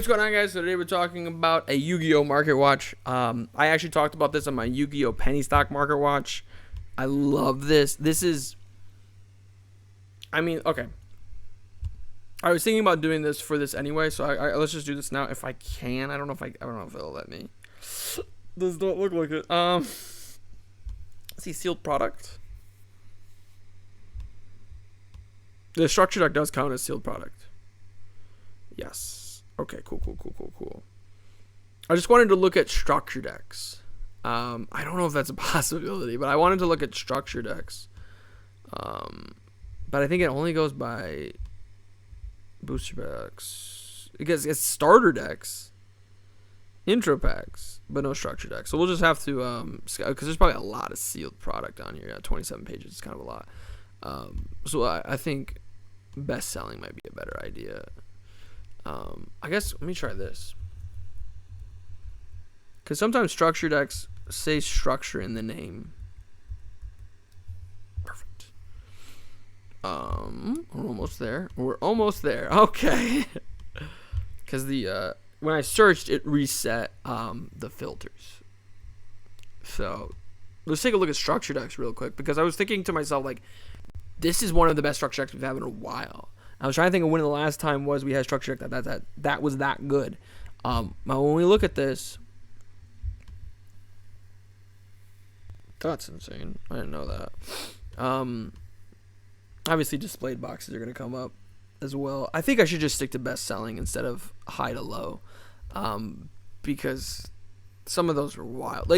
what's going on, guys? So today we're talking about a Yu-Gi-Oh market watch. I actually talked about this on my Yu-Gi-Oh penny stock market watch. I love this. Okay. I was thinking about doing this for this anyway, so let's just do this now if I can. I don't know if it'll let me. Does not look like it. Let's see, sealed product. The structure deck does count as sealed product. Yes. Okay, cool. I just wanted to look at structure decks. I don't know if that's a possibility, but I wanted to look at structure decks. But I think it only goes by booster packs. Because it's starter decks, intro packs, but no structure decks. So we'll just have to, because there's probably a lot of sealed product on here. Yeah, 27 pages is kind of a lot. So I think best selling might be a better idea. I guess let me try this, because sometimes structure decks say structure in the name. Perfect. We're almost there. Okay. Because when I searched, it reset the filters. So let's take a look at structure decks real quick, because I was thinking to myself, like, this is one of the best structure decks we've had in a while. I was trying to think of when the last time was we had structure deck that was that good. Now when we look at this, that's insane. I didn't know that. Obviously displayed boxes are gonna come up as well. I think I should just stick to best selling instead of high to low, because some of those are wild.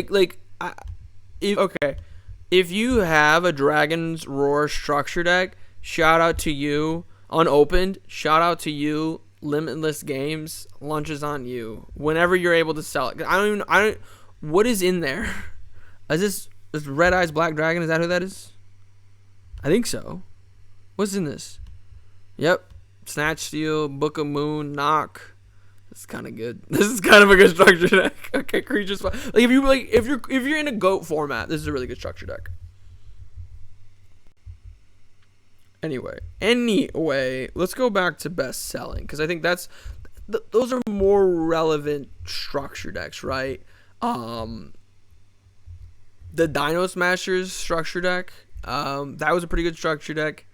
If you have a Dragon's Roar structure deck, shout out to you. Unopened, shout out to you. Limitless Games, lunches on you. Whenever you're able to sell it. I don't. What is in there? Is Red Eyes Black Dragon? Is that who that is? I think so. What's in this? Yep. Snatch Steal, Book of Moon, Knock. That's kind of good. This is kind of a good structure deck. Okay, creatures. Like if you're in a GOAT format, this is a really good structure deck. Anyway, let's go back to best selling, because I think those are more relevant structure decks, right? The Dino Smashers structure deck, that was a pretty good structure deck.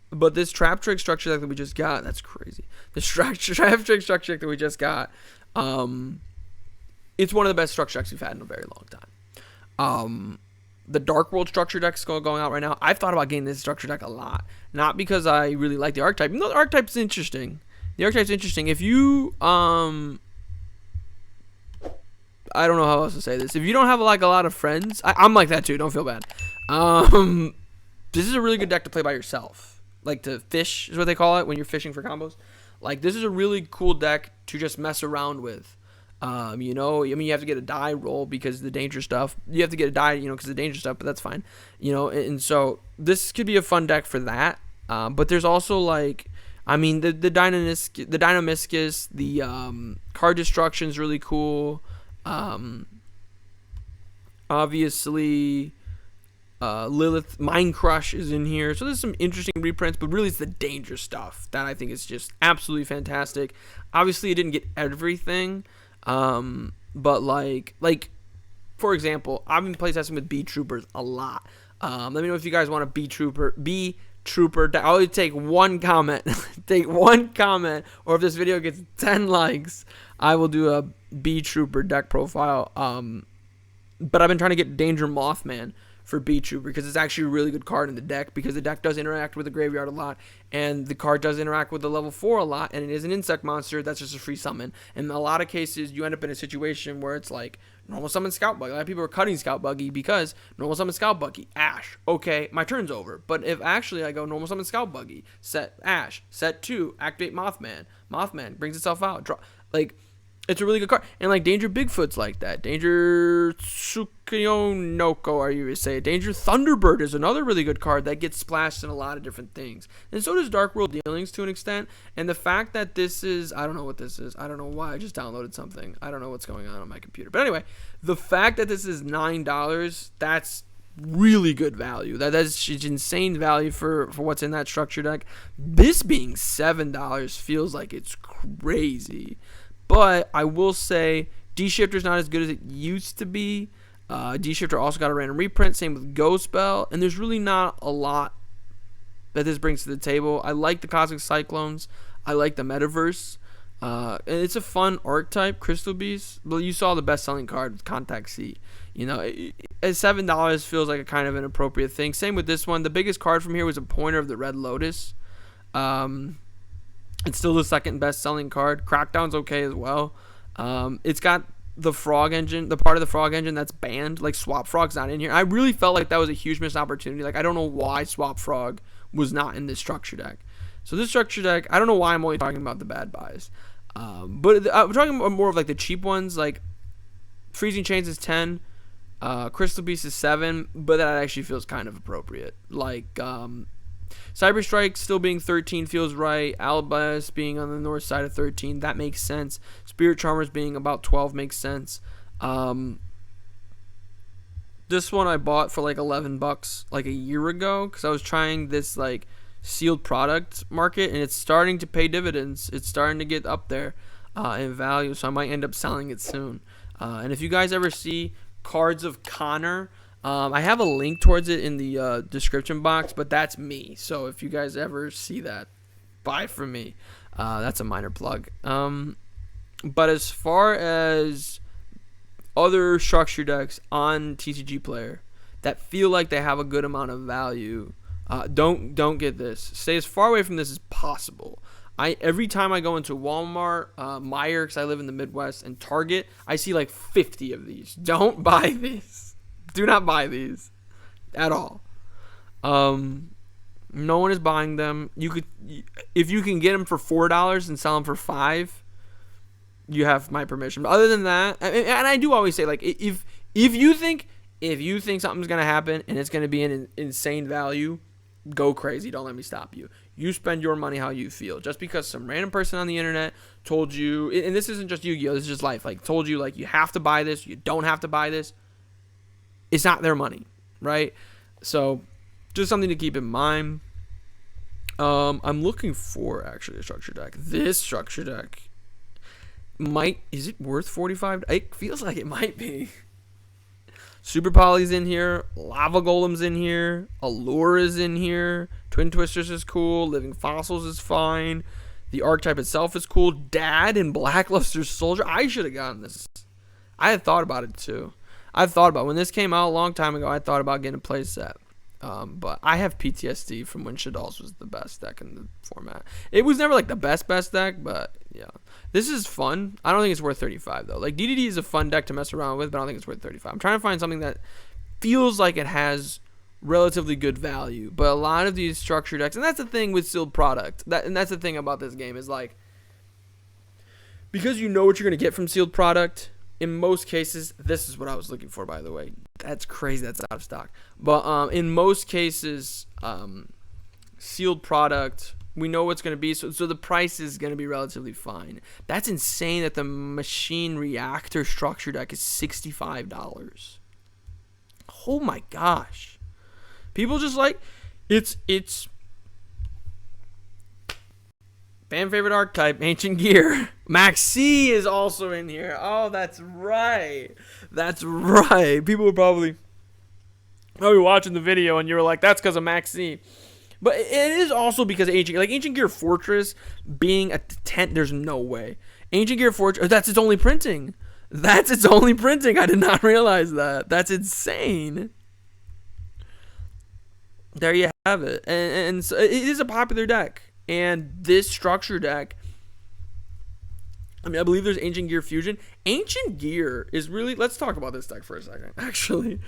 But this Trap Trick structure deck that we just got, that's crazy. The Trap Trick structure deck that we just got, it's one of the best structure decks we've had in a very long time. The Dark World structure deck is going out right now. I've thought about getting this structure deck a lot. Not because I really like the archetype. Even though the archetype's interesting. If you, I don't know how else to say this. If you don't have, like, a lot of friends. I'm like that, too. Don't feel bad. This is a really good deck to play by yourself. Like, to fish is what they call it when you're fishing for combos. Like, this is a really cool deck to just mess around with. You have to get a die roll because the danger stuff. You have to get a die, because of the danger stuff, but that's fine. And so this could be a fun deck for that. But there's also, like, the Dynamiscus, the card destruction is really cool. Obviously, Lilith Mind Crush is in here, so there's some interesting reprints, but really it's the danger stuff that I think is just absolutely fantastic. Obviously, it didn't get everything. But like for example, I've been playtesting with B Troopers a lot. Let me know if you guys want a B Trooper. I'll take one comment, or if this video gets 10 likes, I will do a B Trooper deck profile. But I've been trying to get Danger Mothman for B Trooper, because it's actually a really good card in the deck, because the deck does interact with the graveyard a lot, and the card does interact with the level 4 a lot, and it is an insect monster that's just a free summon. In a lot of cases, you end up in a situation where it's like normal summon Scout Buggy. A lot of people are cutting Scout Buggy because normal summon Scout Buggy, Ash. Okay, my turn's over. But if actually I go normal summon Scout Buggy, set Ash, set 2, activate Mothman. Mothman brings itself out. Draw, like, it's a really good card. And, like, Danger Bigfoot's like that. Danger Tsukionoko, are you to say. Danger Thunderbird is another really good card that gets splashed in a lot of different things. And so does Dark World Dealings to an extent. And the fact that this is, I don't know what this is. I don't know why. I just downloaded something. I don't know what's going on my computer. But anyway, the fact that this is $9, that's really good value. That's insane value for what's in that structure deck. This being $7 feels like it's crazy. But I will say D-Shifter's not as good as it used to be. D-Shifter also got a random reprint. Same with Ghost Bell. And there's really not a lot that this brings to the table. I like the Cosmic Cyclones. I like the Metaverse. And it's a fun archetype, Crystal Beast. But you saw the best-selling card with Contact C. At $7 feels like a kind of an appropriate thing. Same with this one. The biggest card from here was a Pointer of the Red Lotus. It's still the second best-selling card. Crackdown's okay as well. It's got the Frog Engine, the part of the Frog Engine that's banned. Like, Swap Frog's not in here. I really felt like that was a huge missed opportunity. Like, I don't know why Swap Frog was not in this structure deck. So this structure deck, I don't know why I'm only talking about the bad buys. But I'm talking about more of like the cheap ones. Like Freezing Chains is 10, Crystal Beast is 7, but that actually feels kind of appropriate. Like Cyber Strike still being 13 feels right. Albus being on the north side of 13, that makes sense. Spirit Charmers being about 12 makes sense. This one I bought for like $11 like a year ago because I was trying this like sealed product market, and it's starting to pay dividends. It's starting to get up there in value, so I might end up selling it soon. And if you guys ever see cards of Connor, I have a link towards it in the description box, but that's me. So if you guys ever see that, buy from me. That's a minor plug. But as far as other structure decks on TCG Player that feel like they have a good amount of value, don't get this. Stay as far away from this as possible. Every time I go into Walmart, Meijer, because I live in the Midwest, and Target, I see like 50 of these. Don't buy these. Do not buy these at all. No one is buying them. If you can get them for $4 and sell them for $5, you have my permission. But other than that, and I do always say, like, if you think something's gonna happen and it's gonna be an insane value, go crazy. Don't let me stop you. You spend your money how you feel. Just because some random person on the internet told you, and this isn't just Yu-Gi-Oh, this is just life, like told you like you have to buy this, you don't have to buy this. It's not their money, right? So just something to keep in mind. I'm looking for actually a structure deck. This structure deck is it worth $45? It feels like it might be. Super Poly's in here, Lava Golem's in here, Allura's in here, Twin Twisters is cool, Living Fossils is fine, the archetype itself is cool, Dad and Blackluster Soldier. I should have gotten this. I had thought about it too. When this came out a long time ago, I thought about getting a play set. But I have PTSD from when Shaddoll's was the best deck in the format. It was never like the best deck, but yeah. This is fun. I don't think it's worth $35 though. Like DDD is a fun deck to mess around with, but I don't think it's worth $35. I'm trying to find something that feels like it has relatively good value. But a lot of these structure decks, and that's the thing with sealed product. That's the thing about this game is like, because you know what you're gonna get from sealed product. In most cases, this is what I was looking for, by the way. That's crazy. That's out of stock. But in most cases, sealed product, we know what's going to be. So the price is going to be relatively fine. That's insane that the Machine Reactor structure deck is $65. Oh my gosh. People just like, it's fan favorite archetype, Ancient Gear. Max C is also in here. Oh, that's right. People were probably watching the video and you were like, that's because of Max C. But it is also because of Ancient Gear Fortress being a 10. There's no way. Ancient Gear Fortress, that's its only printing. I did not realize that. That's insane. There you have it. And so it is a popular deck. And this structure deck, I mean, I believe there's Ancient Gear Fusion. Ancient Gear is really, let's talk about this deck for a second, actually.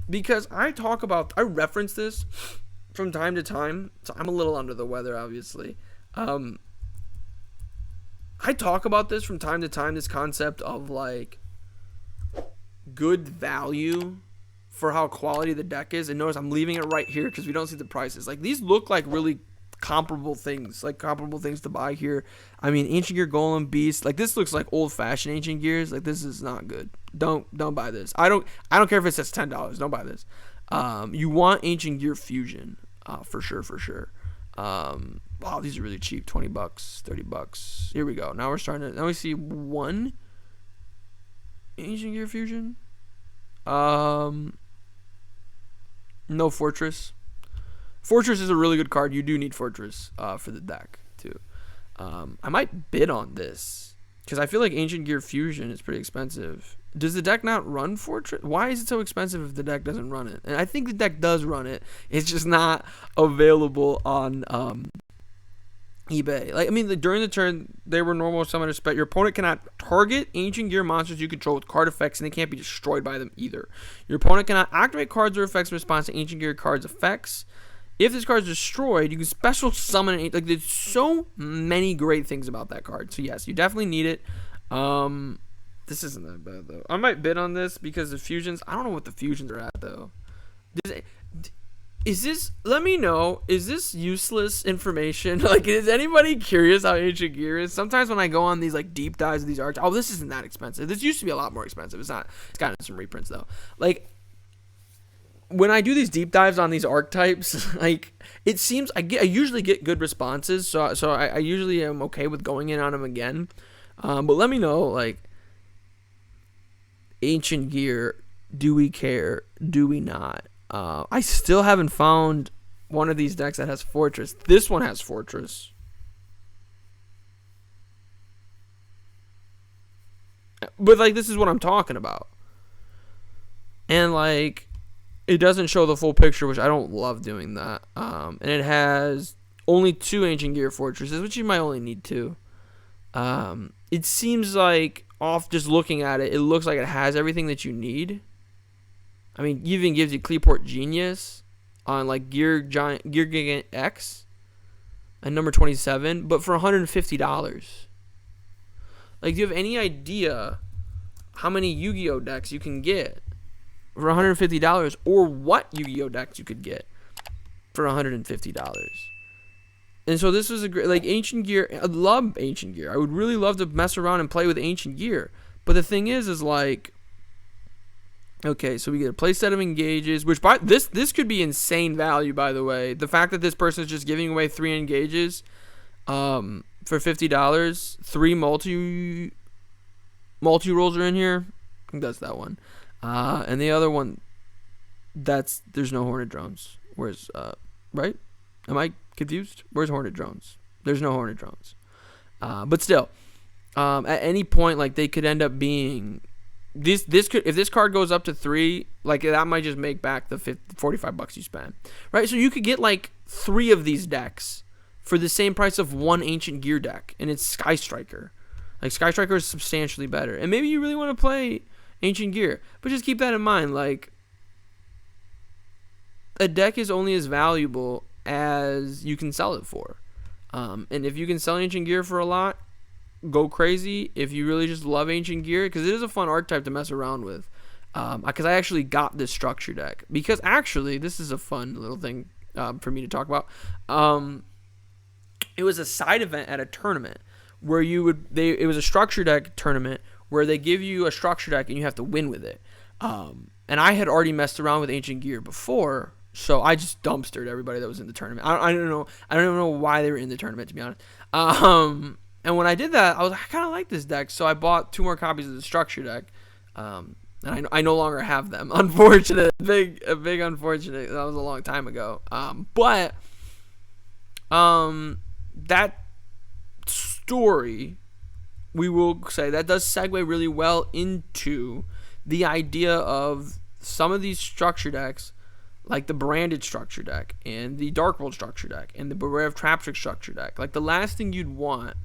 Because I reference this from time to time. So I'm a little under the weather, obviously. I talk about this from time to time, this concept of like good value for how quality the deck is. And notice I'm leaving it right here because we don't see the prices. Like these look like really comparable things to buy here. I mean, Ancient Gear Golem Beast, like this looks like old-fashioned Ancient Gears. Like this is not good. Don't buy this. I don't care if it says $10. Don't buy this. You want Ancient Gear Fusion for sure. Wow, these are really cheap. $20, $30. Here we go. Now we see one Ancient Gear Fusion. No Fortress. Fortress is a really good card. You do need Fortress for the deck too. I might bid on this because I feel like Ancient Gear Fusion is pretty expensive. Does the deck not run Fortress? Why is it so expensive if the deck doesn't run it? And I think the deck does run it. It's just not available on eBay. Like, I mean, during the turn, they were normal summon spec. Your opponent cannot target Ancient Gear monsters you control with card effects, and they can't be destroyed by them either. Your opponent cannot activate cards or effects in response to Ancient Gear cards' effects. If this card is destroyed, you can special summon it. Like, there's so many great things about that card. So yes, you definitely need it. This isn't that bad though. I might bid on this because the fusions. I don't know what the fusions are at though. Is this? Let me know. Is this useless information? Like, is anybody curious how Ancient Gear is? Sometimes when I go on these like deep dives of these arcs, oh, this isn't that expensive. This used to be a lot more expensive. It's not. It's gotten some reprints though. Like, when I do these deep dives on these archetypes, like, it seems I usually get good responses, so I usually am okay with going in on them again. But let me know, like, Ancient Gear, do we care? Do we not? I still haven't found one of these decks that has Fortress. This one has Fortress. But, like, this is what I'm talking about. And, like, it doesn't show the full picture, which I don't love doing that. And it has only 2 Ancient Gear Fortresses, which you might only need 2. It seems like, off just looking at it, it looks like it has everything that you need. I mean, it even gives you Clearport Genius on, like, Gear Gigant X and number 27, but for $150. Like, do you have any idea how many Yu-Gi-Oh decks you can get for $150, or what Yu-Gi-Oh decks you could get for $150? And so this was a great, like, Ancient Gear. I love Ancient Gear. I would really love to mess around and play with Ancient Gear. But the thing is like, okay, so we get a play set of engages, which this could be insane value, by the way. The fact that this person is just giving away 3 engages for $50, 3 multi rolls are in here. I think that's that one. And the other one, there's no Hornet Drones. Where's right? Am I confused? Where's Hornet Drones? There's no Hornet Drones. But still, at any point, like, they could end up being this could, if this card goes up to 3, like, that might just make back the $45 you spent, right? So you could get like 3 of these decks for the same price of 1 Ancient Gear deck, and it's Sky Striker. Like, Sky Striker is substantially better, and maybe you really want to play Ancient Gear, but just keep that in mind. Like, a deck is only as valuable as you can sell it for. And if you can sell Ancient Gear for a lot, go crazy. If you really just love Ancient Gear, because it is a fun archetype to mess around with. Because I actually got this structure deck. Because actually, this is a fun little thing for me to talk about. It was a side event at a tournament where it was a structure deck tournament where they give you a structure deck and you have to win with it. And I had already messed around with Ancient Gear before, so I just dumpstered everybody that was in the tournament. I don't know why they were in the tournament, to be honest. And when I did that, I kind of like this deck, so I bought 2 more copies of the structure deck. And I no longer have them. Unfortunate, big unfortunate. That was a long time ago. But that story, we will say, that does segue really well into the idea of some of these structure decks, like the branded structure deck and the Dark World structure deck and the Beware of Traptrick structure deck. Like, the last thing you'd want,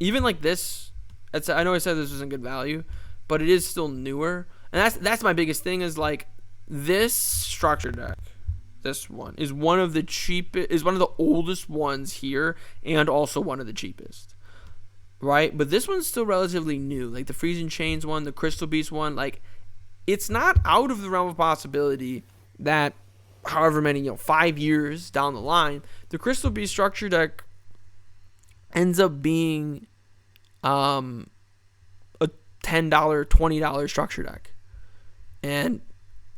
even like this, I know I said this wasn't good value, but it is still newer. And that's my biggest thing, is like, this structure deck, this one is one of the cheapest, is one of the oldest ones here, and also one of the cheapest, right? But this one's still relatively new. Like, the Freezing Chains one, the Crystal Beast one, like, it's not out of the realm of possibility that however many, 5 years down the line, the Crystal Beast structure deck ends up being a $10, $20 structure deck. And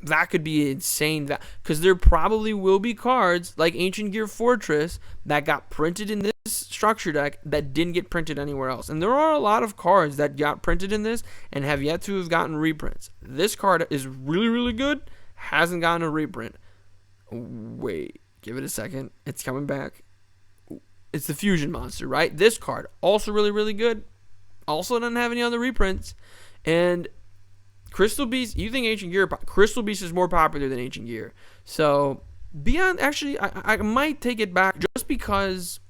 that could be insane. That because there probably will be cards like Ancient Gear Fortress that got printed in this structure deck that didn't get printed anywhere else. And there are a lot of cards that got printed in this and have yet to have gotten reprints. This card is really, really good. Hasn't gotten a reprint. Wait, give it a second. It's coming back. It's the Fusion Monster, right? This card, also really, really good. Also doesn't have any other reprints. And Crystal Beast, you think Ancient Gear, Crystal Beast is more popular than Ancient Gear. So, actually, I might take it back just because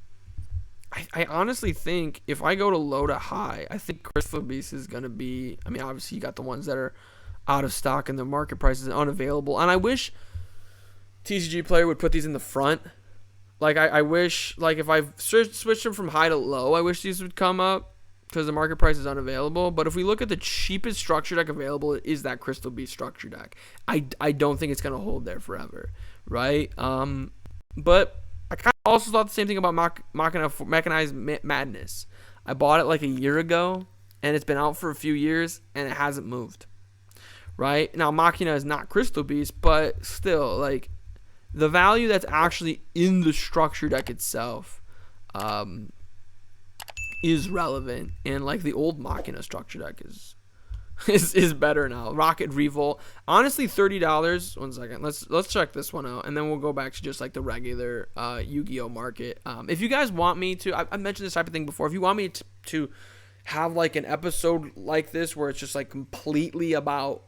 I honestly think if I go to low to high, I think Crystal Beast is going to be, I mean, obviously you got the ones that are out of stock and the market price is unavailable. And I wish TCG Player would put these in the front. Like, I wish, like, if I switched them from high to low, I wish these would come up because the market price is unavailable. But if we look at the cheapest structure deck available, it is that Crystal Beast structure deck. I don't think it's going to hold there forever, right? But I kind of also thought the same thing about Mechanized Madness. I bought it like a year ago, and it's been out for a few years, and it hasn't moved, right? Now, Machina is not Crystal Beast, but still, like, the value that's actually in the structure deck itself is relevant, and like the old Machina structure deck is better now. Rocket Revolt, honestly, $30. 1 second, let's check this one out, and then we'll go back to just like the regular Yu-Gi-Oh market. If you guys want me to, I mentioned this type of thing before. If you want me to have like an episode like this where it's just like completely about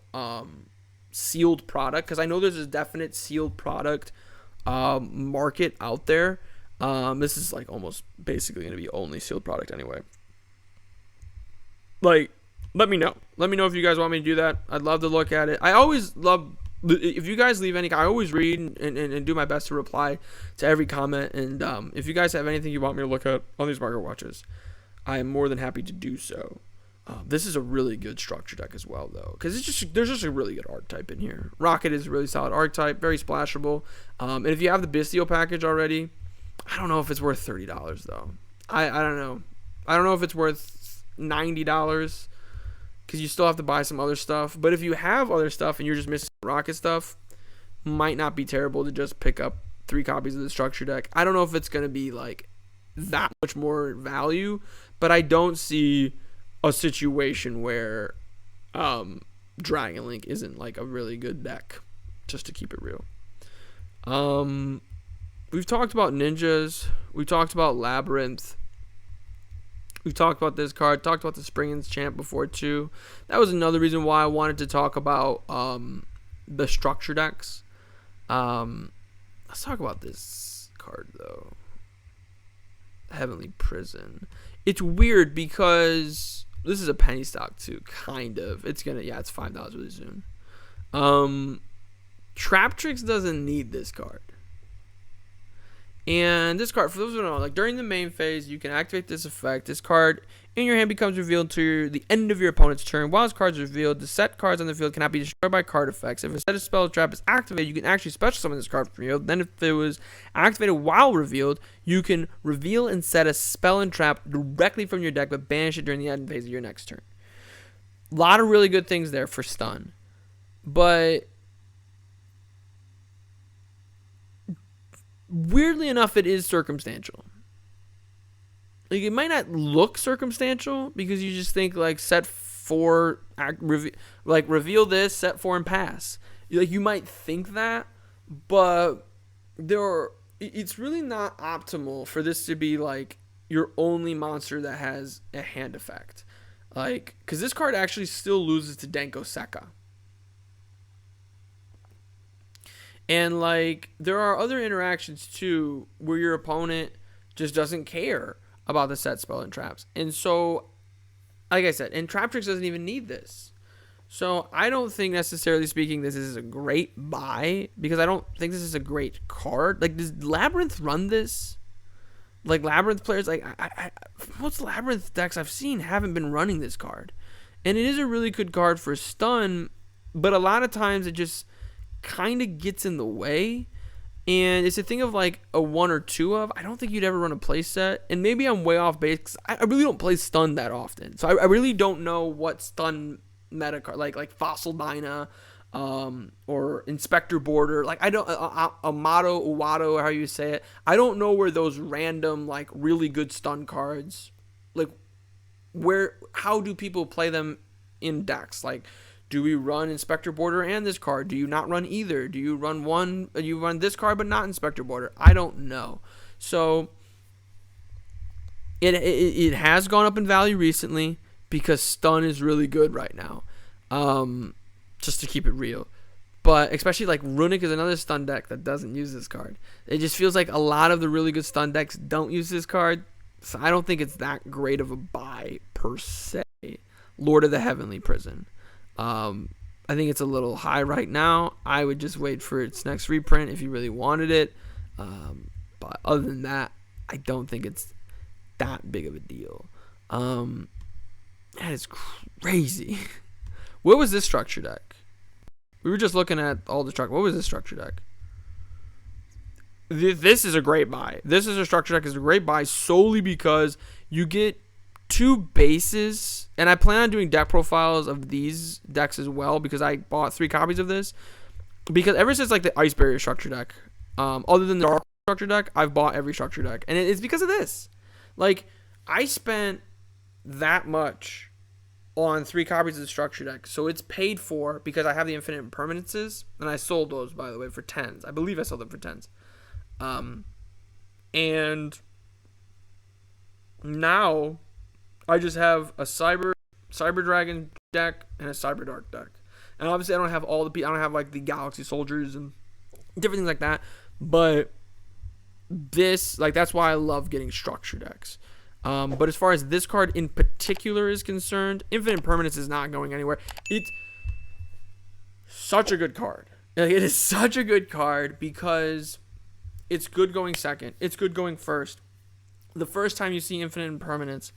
sealed product, because I know there's a definite sealed product market out there. This is like almost basically going to be only sealed product anyway. Like, let me know if you guys want me to do that. I'd love to look at it. I always love, if you guys leave any, I always read and do my best to reply to every comment. And if you guys have anything you want me to look at on these market watches, I am more than happy to do so. This is a really good structure deck as well, though, because there's just a really good archetype in here. Rocket is a really solid archetype, very splashable. And if you have the Bistio package already, I don't know if it's worth $30 though. I don't know. I don't know if it's worth $90 because you still have to buy some other stuff. But if you have other stuff and you're just missing Rocket stuff, might not be terrible to just pick up 3 copies of the structure deck. I don't know if it's gonna be like that much more value, but I don't see a situation where Dragon Link isn't like a really good deck, just to keep it real. We've talked about ninjas, we talked about Labyrinth, we've talked about this card, talked about the Springen's Champ before too. That was another reason why I wanted to talk about the structure decks. Let's talk about this card though. Heavenly Prison. It's weird because this is a penny stock too, kind of. It's $5 really soon. Trap Tricks doesn't need this card. And this card, for those who don't know, like during the main phase, you can activate this effect. This card in your hand becomes revealed to the end of your opponent's turn. While this card is revealed, the set cards on the field cannot be destroyed by card effects. If a set of spell trap is activated, you can actually special summon this card from revealed. Then if it was activated while revealed, you can reveal and set a spell and trap directly from your deck, but banish it during the end phase of your next turn. A lot of really good things there for stun. But weirdly enough, it is circumstantial. Like, it might not look circumstantial because you just think like set 4, reveal this, set 4 and pass. Like, you might think that, but it's really not optimal for this to be like your only monster that has a hand effect. Like, because this card actually still loses to Denko Sekka. And, like, there are other interactions, too, where your opponent just doesn't care about the set spell and traps. And so, like I said, and Trap Tricks doesn't even need this. So, I don't think, necessarily speaking, this is a great buy, because I don't think this is a great card. Like, does Labyrinth run this? Like, Labyrinth players, like, most Labyrinth decks I've seen haven't been running this card. And it is a really good card for stun, but a lot of times it just kind of gets in the way, and it's a thing of like a 1 or 2 of. I don't think you'd ever run a play set, and maybe I'm way off base because I really don't play stun that often, so I really don't know what stun meta card like Fossil Dyna, or Inspector Border. Like I don't Amato Uwato, how you say it. I don't know where those random like really good stun cards, like how do people play them in decks? Like, do we run Inspector Border and this card? Do you not run either? Do you run one? You run this card but not Inspector Border? I don't know. So it has gone up in value recently because stun is really good right now. Just to keep it real. But especially like Runic is another stun deck that doesn't use this card. It just feels like a lot of the really good stun decks don't use this card. So I don't think it's that great of a buy per se. Lord of the Heavenly Prison. I think it's a little high right now. I would just wait for its next reprint if you really wanted it. But other than that, I don't think it's that big of a deal. That is crazy. What was this structure deck? We were just looking at all the structure. What was this structure deck? This is a great buy. This is a structure deck is a great buy solely because you get 2 bases, and I plan on doing deck profiles of these decks as well because I bought 3 copies of this. Because ever since like the Ice Barrier structure deck, other than the Dark structure deck, I've bought every structure deck, and it's because of this. Like I spent that much on 3 copies of the structure deck, so it's paid for because I have the infinite impermanences, and I sold those, by the way, for 10s. I believe I sold them for 10s. And now I just have a Cyber Dragon deck and a Cyber Dark deck, and obviously I don't have I don't have like the Galaxy Soldiers and different things like that, but this, like, that's why I love getting structure decks. But as far as this card in particular is concerned, Infinite Permanence is not going anywhere. It's such a good card. Like, it is such a good card because it's good going second. It's good going first. The first time you see Infinite Impermanence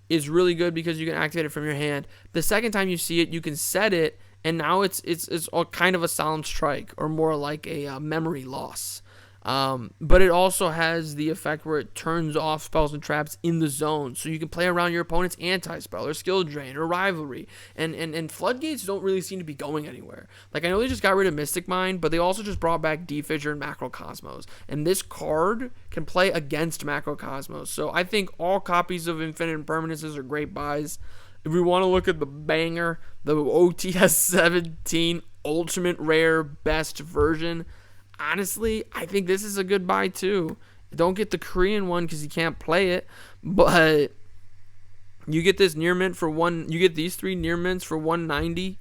is really good because you can activate it from your hand. The second time you see it, you can set it, and now it's all kind of a Solemn Strike, or more like a memory loss. But it also has the effect where it turns off spells and traps in the zone, so you can play around your opponent's anti-spell or skill drain or rivalry. And floodgates don't really seem to be going anywhere. Like, I know they just got rid of Mystic Mind, but they also just brought back Defisher and Macrocosmos. And this card can play against Macrocosmos. So I think all copies of Infinite Impermanences are great buys. If we want to look at the banger, the OTS 17 Ultimate Rare Best Version, honestly, I think this is a good buy too. Don't get the Korean one because you can't play it, but you get this near mint for one. You get these 3 near mints for 190.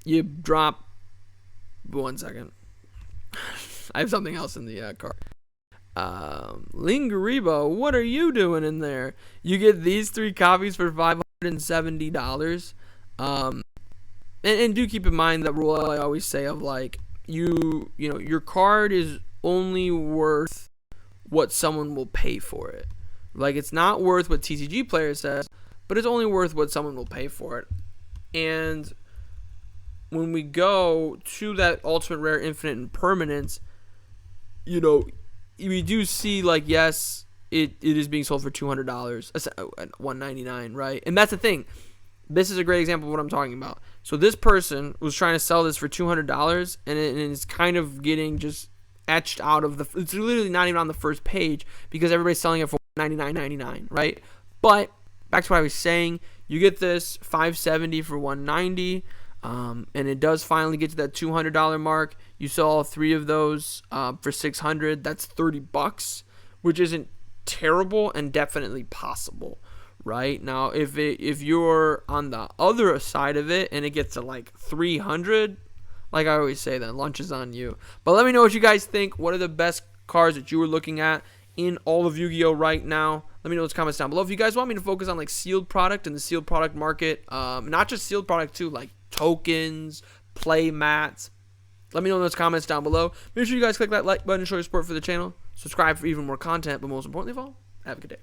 You drop 1 second. I have something else in the card. Lingaribo, what are you doing in there? You get these 3 copies for $570. And do keep in mind that rule I always say of like, you know, your card is only worth what someone will pay for it. Like, it's not worth what TCG player says, but it's only worth what someone will pay for it. And when we go to that Ultimate Rare Infinite Impermanence, you know, we do see, like, yes, it is being sold for $200 at $199, right? And that's the thing. This is a great example of what I'm talking about. So this person was trying to sell this for $200, and it's kind of getting just etched out of the. It's literally not even on the first page because everybody's selling it for $99.99, right? But back to what I was saying, you get this $570 for $190, and it does finally get to that $200 mark. You sell all 3 of those for $600. That's $30, which isn't terrible and definitely possible. Right now, if you're on the other side of it and it gets to like 300, like I always say, then lunch is on you. But let me know what you guys think. What are the best cards that you were looking at in all of Yu-Gi-Oh right now? Let me know in the comments down below. If you guys want me to focus on like sealed product and the sealed product market, not just sealed product too, like tokens, play mats, let me know in those comments down below. Make sure you guys click that like button to show your support for the channel. Subscribe for even more content, but most importantly of all, have a good day.